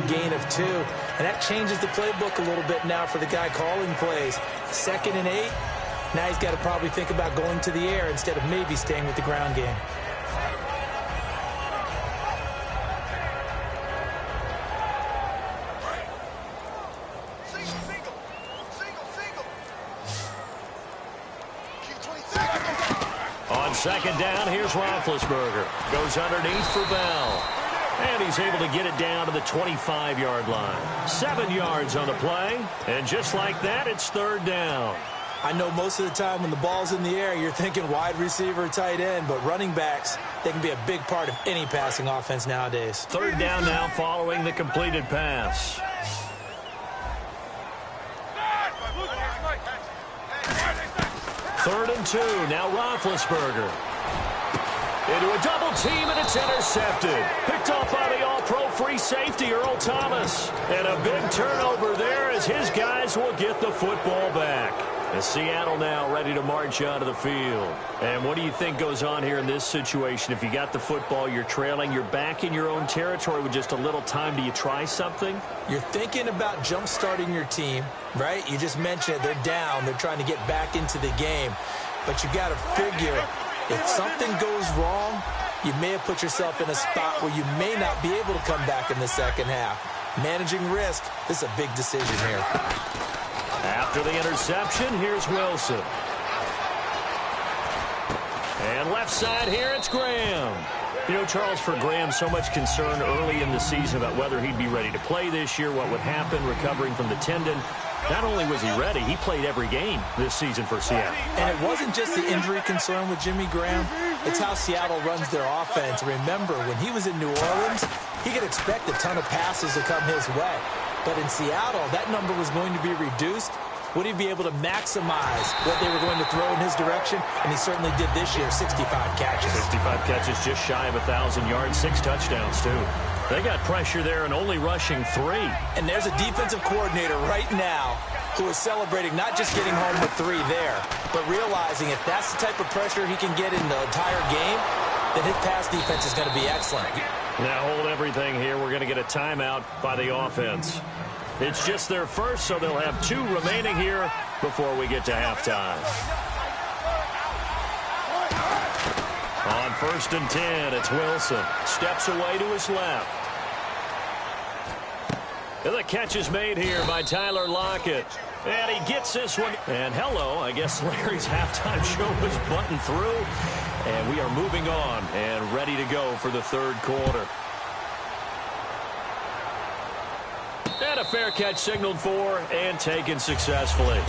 gain of 2. And that changes the playbook a little bit now for the guy calling plays. 2nd and 8. Now he's got to probably think about going to the air instead of maybe staying with the ground game. On 2nd down, here's Roethlisberger. Goes underneath for Bell. And he's able to get it down to the 25-yard line. 7 yards on the play. And just like that, it's 3rd down. I know most of the time when the ball's in the air, you're thinking wide receiver, tight end, but running backs, they can be a big part of any passing offense nowadays. 3rd down now following the completed pass. 3rd and 2. Now Roethlisberger. Into a double team, and it's intercepted. Picked off by the all-pro free safety, Earl Thomas. And a big turnover there as his guys will get the football back. And Seattle now ready to march onto the field. And what do you think goes on here in this situation? If you got the football, you're trailing, you're back in your own territory with just a little time. Do you try something? You're thinking about jump-starting your team, right? You just mentioned it. They're down. They're trying to get back into the game. But you got to figure, if something goes wrong, you may have put yourself in a spot where you may not be able to come back in the second half. Managing risk, this is a big decision here. After the interception, here's Wilson. And left side here, it's Graham. You know, Charles, for Graham, so much concern early in the season about whether he'd be ready to play this year, what would happen recovering from the tendon. Not only was he ready, he played every game this season for Seattle. And it wasn't just the injury concern with Jimmy Graham. It's how Seattle runs their offense. Remember, when he was in New Orleans, he could expect a ton of passes to come his way. But in Seattle, that number was going to be reduced. Would he be able to maximize what they were going to throw in his direction? And he certainly did this year, 65 catches. 65 catches, just shy of 1,000 yards, 6 touchdowns, too. They got pressure there and only rushing 3. And there's a defensive coordinator right now who is celebrating not just getting home with 3 there, but realizing if that's the type of pressure he can get in the entire game, then his pass defense is going to be excellent. Now hold everything here. We're going to get a timeout by the offense. It's just their first, so they'll have 2 remaining here before we get to halftime. On 1st and 10, it's Wilson. Steps away to his left. And the catch is made here by Tyler Lockett. And he gets this one. And hello, I guess Larry's halftime show was buttoned through. And we are moving on and ready to go for the 3rd quarter. And a fair catch signaled for and taken successfully.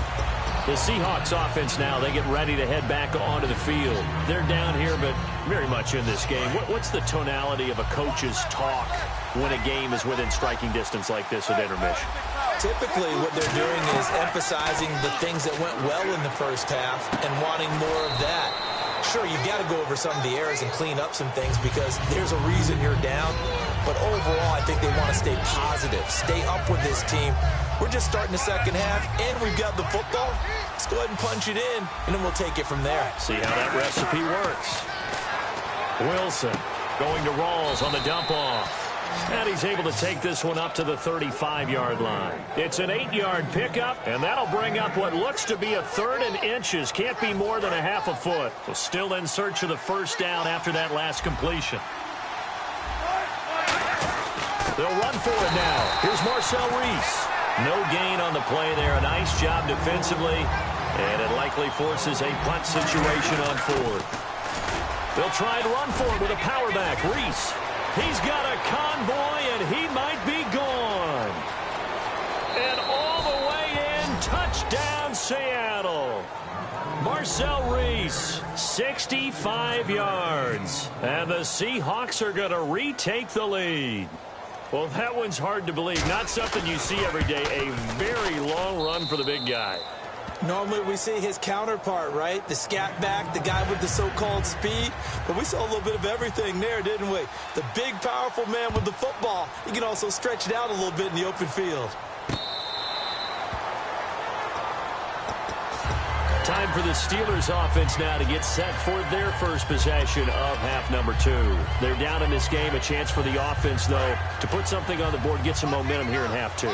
The Seahawks offense now, they get ready to head back onto the field. They're down here, but very much in this game. What's the tonality of a coach's talk when a game is within striking distance like this at intermission? Typically, what they're doing is emphasizing the things that went well in the first half and wanting more of that. Sure, you've got to go over some of the errors and clean up some things because there's a reason you're down. But overall, I think they want to stay positive, stay up with this team. We're just starting the second half, and we've got the football. Let's go ahead and punch it in, and then we'll take it from there. See how that recipe works. Wilson going to Rawls on the dump-off. And he's able to take this one up to the 35-yard line. It's an 8-yard pickup, and that'll bring up what looks to be a 3rd and inches. Can't be more than a half a foot. So still in search of the 1st down after that last completion. They'll run for it now. Here's Marcel Reese. No gain on the play there. A nice job defensively, and it likely forces a punt situation on 4th. They'll try and run for it with a power back. Reese. He's got a convoy, and he might be gone. And all the way in, touchdown Seattle. Marcel Reese, 65 yards. And the Seahawks are going to retake the lead. Well, that one's hard to believe. Not something you see every day. A very long run for the big guy. Normally we see his counterpart, right? The scat back, the guy with the so-called speed. But we saw a little bit of everything there, didn't we? The big, powerful man with the football. He can also stretch it out a little bit in the open field. time for the Steelers offense now to get set for their first possession of half number 2. They're down in this game. A chance for the offense, though, to put something on the board, get some momentum here in half 2.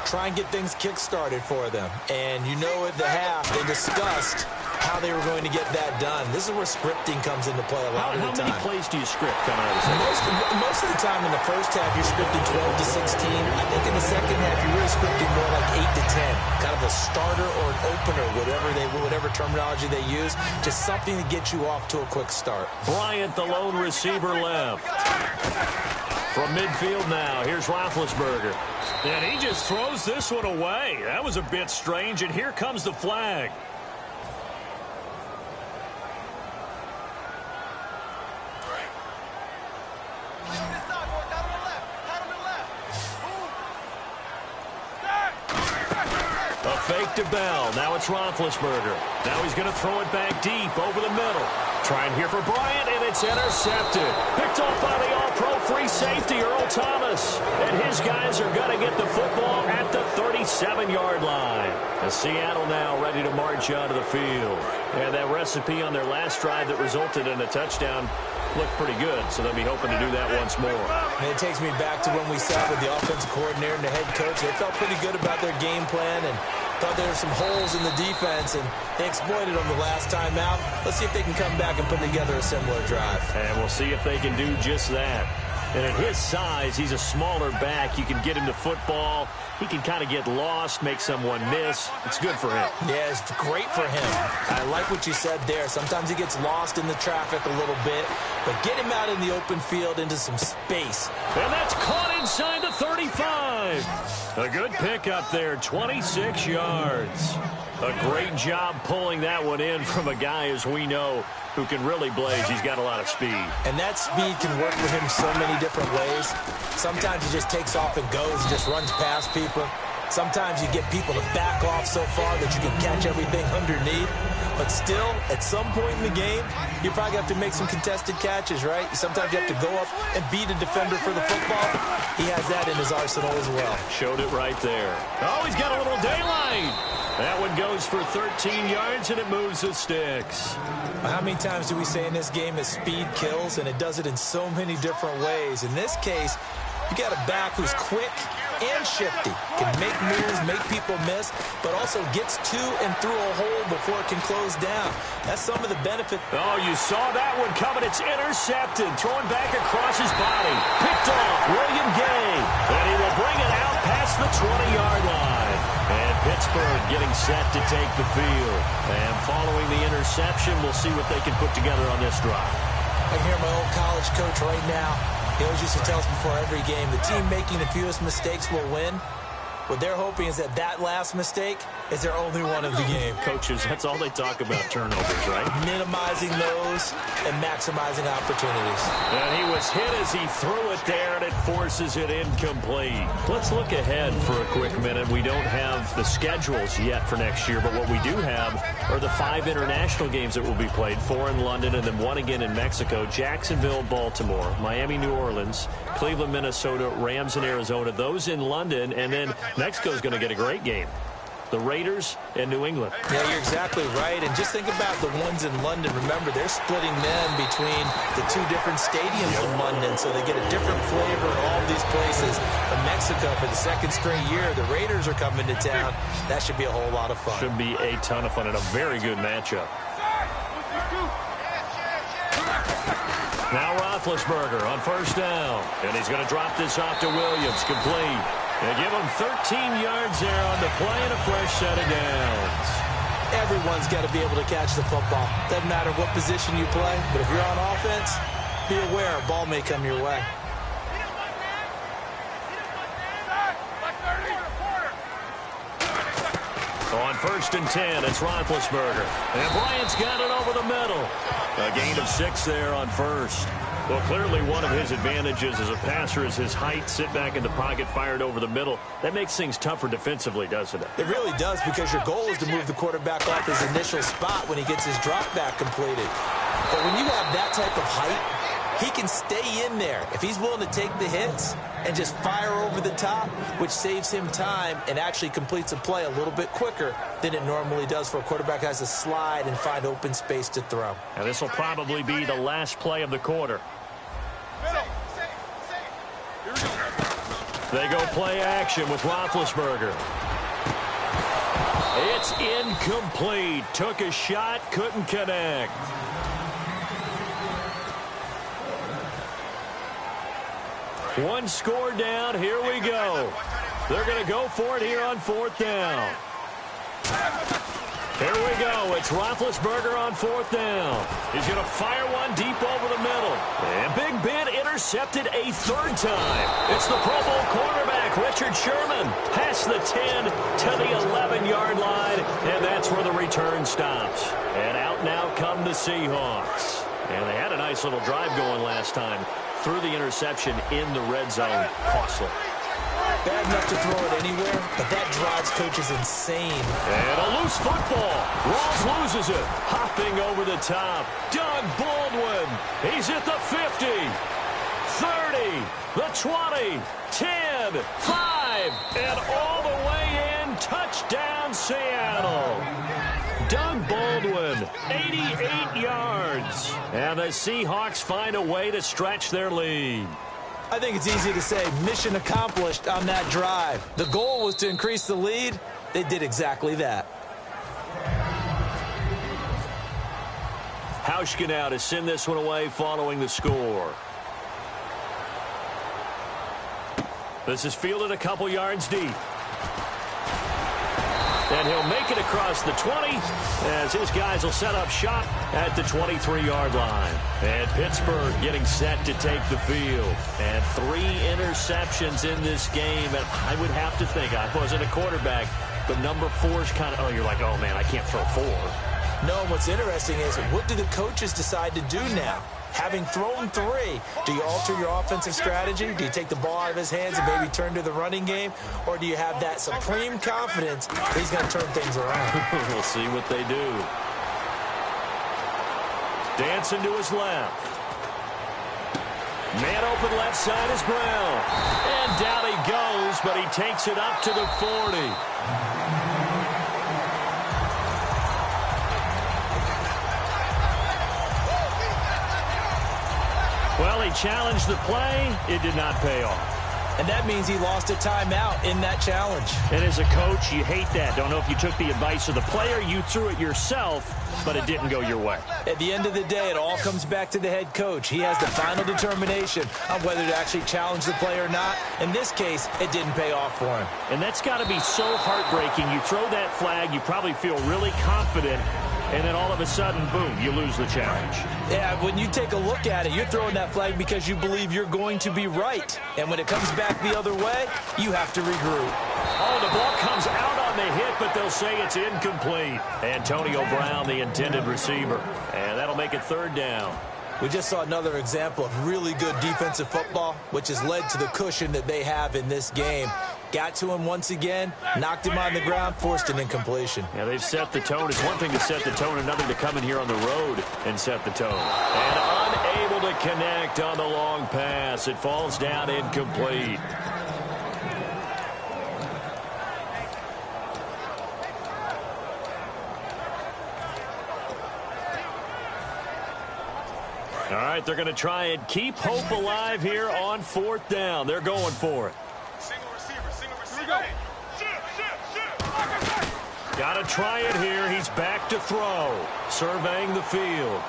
Try and get things kick-started for them. And you know at the half, they discussed how they were going to get that done. This is where scripting comes into play a lot of the time. How many plays do you script coming out of the second? Most of the time in the first half, you're scripting 12 to 16. I think in the second half, you're really scripting more like 8 to 10. Kind of a starter or an opener, whatever terminology they use. Just something to get you off to a quick start. Bryant, the lone receiver left. From midfield now, here's Roethlisberger. And he just throws this one away. That was a bit strange, and here comes the flag. A fake to Bell. Now it's Roethlisberger. Now he's going to throw it back deep over the middle. Trying here for Bryant, and it's intercepted. Picked off by the all-pro free safety, Earl Thomas. And his guys are going to get the football at the 37-yard line. And Seattle now ready to march out of the field. And that recipe on their last drive that resulted in a touchdown looked pretty good, so they'll be hoping to do that once more. And it takes me back to when we sat with the offensive coordinator and the head coach. They felt pretty good about their game plan and thought there were some holes in the defense, and they exploited them the last time out. Let's see if they can come back and put together a similar drive. And we'll see if they can do just that. And at his size, he's a smaller back. You can get him to football. He can kind of get lost, make someone miss. It's good for him. Yeah, it's great for him. I like what you said there. Sometimes he gets lost in the traffic a little bit, but get him out in the open field into some space. And that's caught inside the 35. A good pick up there, 26 yards. A great job pulling that one in from a guy, as we know, who can really blaze. He's got a lot of speed. And that speed can work for him so many different ways. Sometimes he just takes off and goes and just runs past people. Sometimes you get people to back off so far that you can catch everything underneath. But still, at some point in the game, you probably have to make some contested catches, right? Sometimes you have to go up and beat a defender for the football. He has that in his arsenal as well. Showed it right there. Oh, he's got a little daylight. That one goes for 13 yards, and it moves the sticks. How many times do we say in this game that speed kills, and it does it in so many different ways? In this case, you got a back who's quick and shifty, can make moves, make people miss, but also gets to and through a hole before it can close down. That's some of the benefit. Oh, you saw that one coming. It's intercepted. Throwing back across his body. Picked off William Gay. And he will bring it out past the 20-yard line. And Pittsburgh getting set to take the field. And following the interception, we'll see what they can put together on this drive. I hear my old college coach right now. He always used to tell us before every game, the team making the fewest mistakes will win. What they're hoping is that last mistake is their only one of the game. Coaches, that's all they talk about, turnovers, right? Minimizing those and maximizing opportunities. And he was hit as he threw it there, and it forces it incomplete. Let's look ahead for a quick minute. We don't have the schedules yet for next year, but what we do have are the 5 international games that will be played, 4 in London and then 1 again in Mexico, Jacksonville, Baltimore, Miami, New Orleans, Cleveland, Minnesota, Rams, and Arizona. Those in London, and then Mexico's going to get a great game. The Raiders and New England. Yeah, you're exactly right. And just think about the ones in London. Remember, they're splitting them between the 2 different stadiums in London, so they get a different flavor in all of these places. In Mexico, for the 2nd straight year, the Raiders are coming to town. That should be a whole lot of fun. Should be a ton of fun and a very good matchup. Now Roethlisberger on first down. And he's going to drop this off to Williams. Complete. They give him 13 yards there on the play and a fresh set of downs. Everyone's got to be able to catch the football. Doesn't matter what position you play, but if you're on offense, be aware a ball may come your way. On 1st and 10, it's Roethlisberger. And Bryant's got it over the middle. A gain of 6 there on 1st. Well, clearly one of his advantages as a passer is his height. Sit back in the pocket, fired over the middle. That makes things tougher defensively, doesn't it? It really does, because your goal is to move the quarterback off his initial spot when he gets his drop back completed. But when you have that type of height He can stay in there if he's willing to take the hits and just fire over the top, which saves him time and actually completes a play a little bit quicker than it normally does for a quarterback who has to slide and find open space to throw. Now this will probably be the last play of the quarter. They go play action with Roethlisberger. It's incomplete. Took a shot, couldn't connect. One score down. Here we go. They're going to go for it here on 4th down. Here we go. It's Roethlisberger on 4th down. He's going to fire one deep over the middle. And Big Ben intercepted a 3rd time. It's the Pro Bowl quarterback, Richard Sherman, past the 10 to the 11-yard line, and that's where the return stops. And out now come the Seahawks. And they had a nice little drive going last time. Threw the interception in the red zone. Costly. Bad enough to throw it anywhere, but that drives coach is insane. And a loose football. Rawls loses it. Hopping over the top. Doug Baldwin. He's at the 50. 30. The 20. 10. 5. And all the way in. Touchdown, Seattle. Doug Baldwin, 88 yards. And the Seahawks find a way to stretch their lead. I think it's easy to say mission accomplished on that drive. The goal was to increase the lead. They did exactly that. Hauschka now to send this one away following the score. This is fielded a couple yards deep. And he'll make it across the 20 as his guys will set up shop at the 23-yard line. And Pittsburgh getting set to take the field. And 3 interceptions in this game. And I would have to think, I wasn't a quarterback, but number 4 is kind of, oh, you're like, oh, man, I can't throw 4. No, what's interesting is what do the coaches decide to do now? Having thrown 3, do you alter your offensive strategy? Do you take the ball out of his hands and maybe turn to the running game? Or do you have that supreme confidence that he's going to turn things around? We'll see what they do. Dancing to his left. Man open left side is Brown. And down he goes, but he takes it up to the 40. Well, he challenged the play. It did not pay off. And that means he lost a timeout in that challenge. And as a coach, you hate that. Don't know if you took the advice of the player, you threw it yourself, but it didn't go your way. At the end of the day, it all comes back to the head coach. He has the final determination on whether to actually challenge the play or not. In this case, it didn't pay off for him. And that's got to be so heartbreaking. You throw that flag, you probably feel really confident, and then all of a sudden, boom, you lose the challenge. Yeah, when you take a look at it, you're throwing that flag because you believe you're going to be right. And when it comes back the other way, you have to regroup. Oh, the ball comes out on the hit, but they'll say it's incomplete. Antonio Brown, the intended receiver. And that'll make it 3rd down. We just saw another example of really good defensive football, which has led to the cushion that they have in this game. Got to him once again, knocked him on the ground, forced an incompletion. Yeah, they've set the tone. It's one thing to set the tone, another to come in here on the road and set the tone. And unable to connect on the long pass. It falls down incomplete. All right, they're going to try and keep hope alive here on 4th down. They're going for it. Got to try it here. He's back to throw. Surveying the field.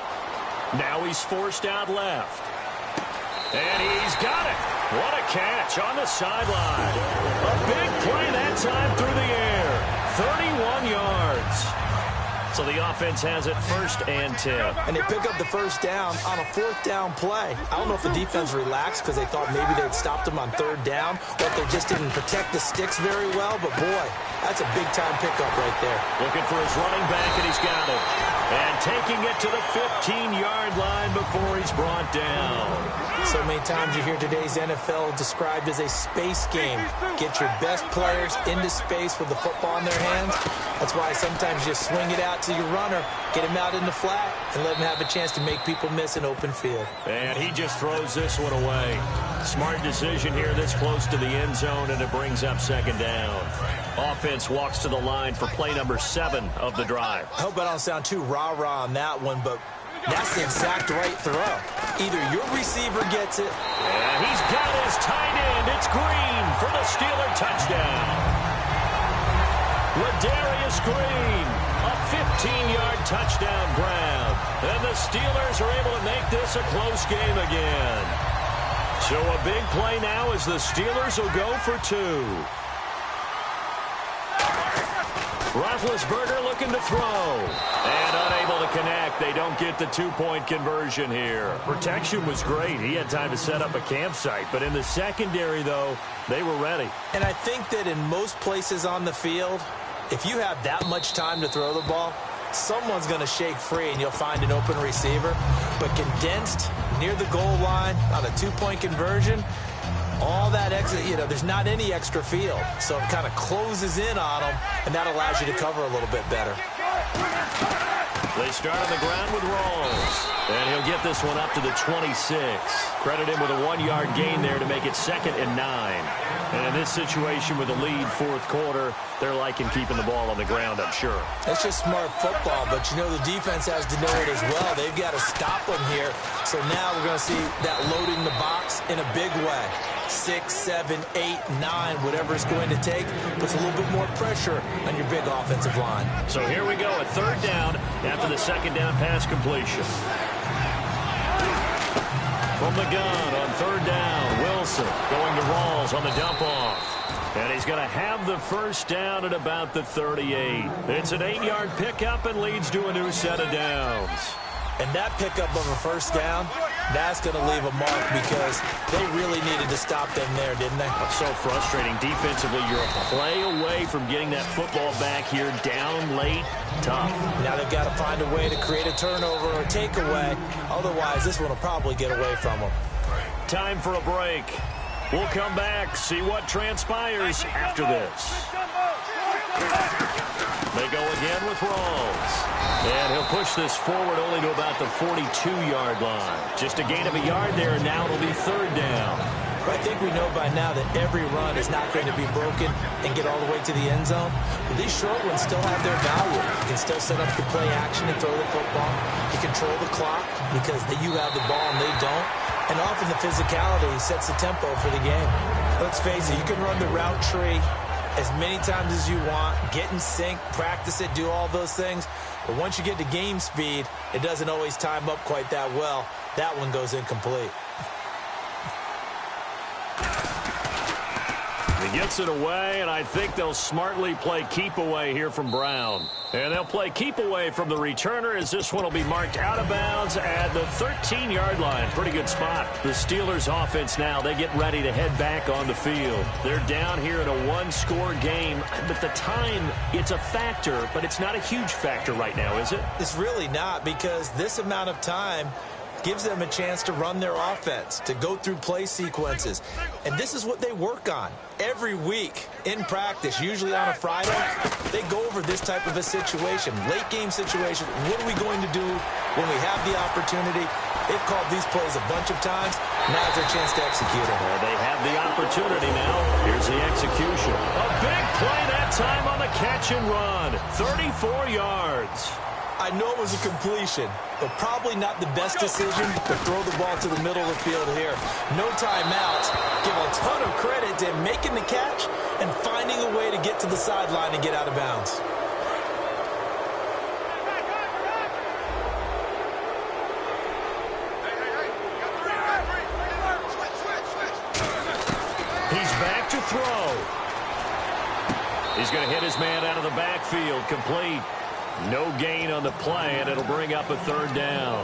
Now he's forced out left. And he's got it. What a catch on the sideline. A big play that time through the air. 31 yards. So the offense has it 1st and 10. And they pick up the 1st down on a 4th down play. I don't know if the defense relaxed because they thought maybe they'd stopped them on 3rd down, or if they just didn't protect the sticks very well. But, boy, that's a big-time pickup right there. Looking for his running back, and he's got it. And taking it to the 15-yard line before he's brought down. So many times you hear today's NFL described as a space game. Get your best players into space with the football in their hands. That's why sometimes you swing it out to your runner, get him out in the flat, and let him have a chance to make people miss an open field. And he just throws this one away. Smart decision here this close to the end zone, and it brings up second down. Offense walks to the line for play number 7 of the drive. I hope I don't sound too rah-rah on that one, but that's the exact right throw. Either your receiver gets it. And he's got his tight end. It's Green for the Steeler touchdown. Ladarius Green, a 15-yard touchdown grab. And the Steelers are able to make this a close game again. So a big play now as the Steelers will go for 2. Roethlisberger looking to throw. And unable to connect. They don't get the 2-point conversion here. Protection was great. He had time to set up a campsite. But in the secondary, though, they were ready. And I think that in most places on the field, if you have that much time to throw the ball, someone's going to shake free and you'll find an open receiver. But condensed near the goal line on a 2-point conversion, all that extra, there's not any extra field. So it kind of closes in on them, and that allows you to cover a little bit better. They start on the ground with Rawls. And he'll get this one up to the 26. Credit him with a 1-yard gain there to make it 2nd and 9. And in this situation with a lead 4th quarter, they're liking keeping the ball on the ground, I'm sure. It's just smart football, but the defense has to know it as well. They've got to stop them here. So now we're going to see that loading the box in a big way. 6, 7, 8, 9, whatever it's going to take, puts a little bit more pressure on your big offensive line. So here we go, a 3rd down after the 2nd down pass completion. From the gun on 3rd down, Wilson going to Rawls on the dump off. And he's going to have the 1st down at about the 38. It's an 8-yard pickup and leads to a new set of downs. And that pickup of a 1st down, that's going to leave a mark because they really needed to stop them there, didn't they? It's so frustrating. Defensively, you're a play away from getting that football back here down late. Tough. Now they've got to find a way to create a turnover or a takeaway. Otherwise, this one will probably get away from them. Time for a break. We'll come back, see what transpires after this. They go again with Rawls. And he'll push this forward only to about the 42-yard line. Just a gain of a yard there, and now it'll be 3rd down. I think we know by now that every run is not going to be broken and get all the way to the end zone. But these short ones still have their value. You can still set up the play action and throw the football. You control the clock because you have the ball and they don't. And often the physicality sets the tempo for the game. Let's face it, you can run the route tree as many times as you want, get in sync, practice it, do all those things. But once you get to game speed, it doesn't always time up quite that well. That one goes incomplete. He gets it away, and I think they'll smartly play keep away here from Brown. And they'll play keep away from the returner as this one will be marked out of bounds at the 13-yard line. Pretty good spot. The Steelers offense now, they get ready to head back on the field. They're down here in a 1-score game, but the time, it's a factor, but it's not a huge factor right now, is it? It's really not, because this amount of time gives them a chance to run their offense, to go through play sequences. And this is what they work on every week in practice, usually on a Friday. They go over this type of a situation, late game situation. What are we going to do when we have the opportunity? They've called these plays a bunch of times. Now's their chance to execute it. They have the opportunity now. Here's the execution. A big play that time on the catch and run. 34 yards. I know it was a completion, but probably not the best decision to throw the ball to the middle of the field here. No timeouts. Give a ton of credit to him making the catch and finding a way to get to the sideline and get out of bounds. He's back to throw. He's going to hit his man out of the backfield, complete. No gain on the play, and it'll bring up a 3rd down.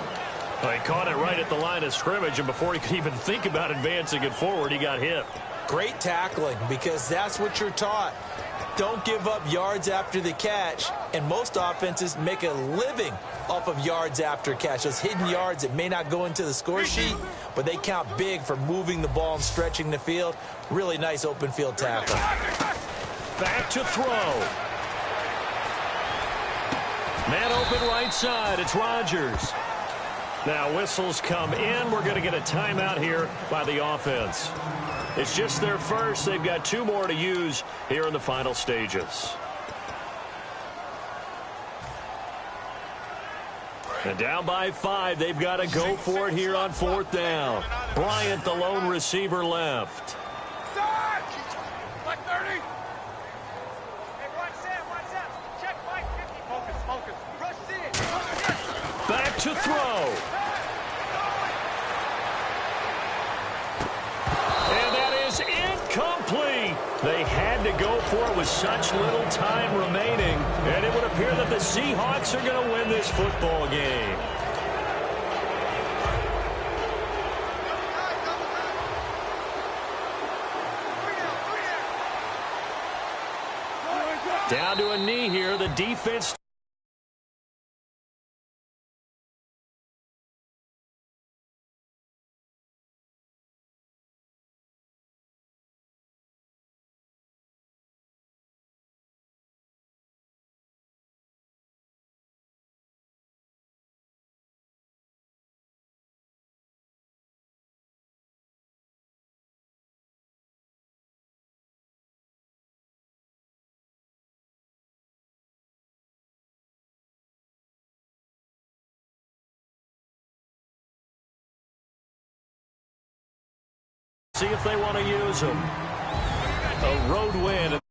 Well, he caught it right at the line of scrimmage, and before he could even think about advancing it forward, he got hit. Great tackling, because that's what you're taught. Don't give up yards after the catch, and most offenses make a living off of yards after catch. Those hidden yards that may not go into the score sheet, but they count big for moving the ball and stretching the field. Really nice open field tackle. Back to throw. Man open right side. It's Rodgers. Now whistles come in. We're going to get a timeout here by the offense. It's just their first. They've got 2 more to use here in the final stages. And down by 5, they've got to go for it here on 4th down. Bryant, the lone receiver, left. Like 30. Hey, watch that. Check Mike 50. Focus. Rush it. Back to throw. And that is incomplete. They had to go for it with such little time remaining. And it would appear that the Seahawks are going to win this football game. Down to a knee here. The defense. See if they want to use them. A road win.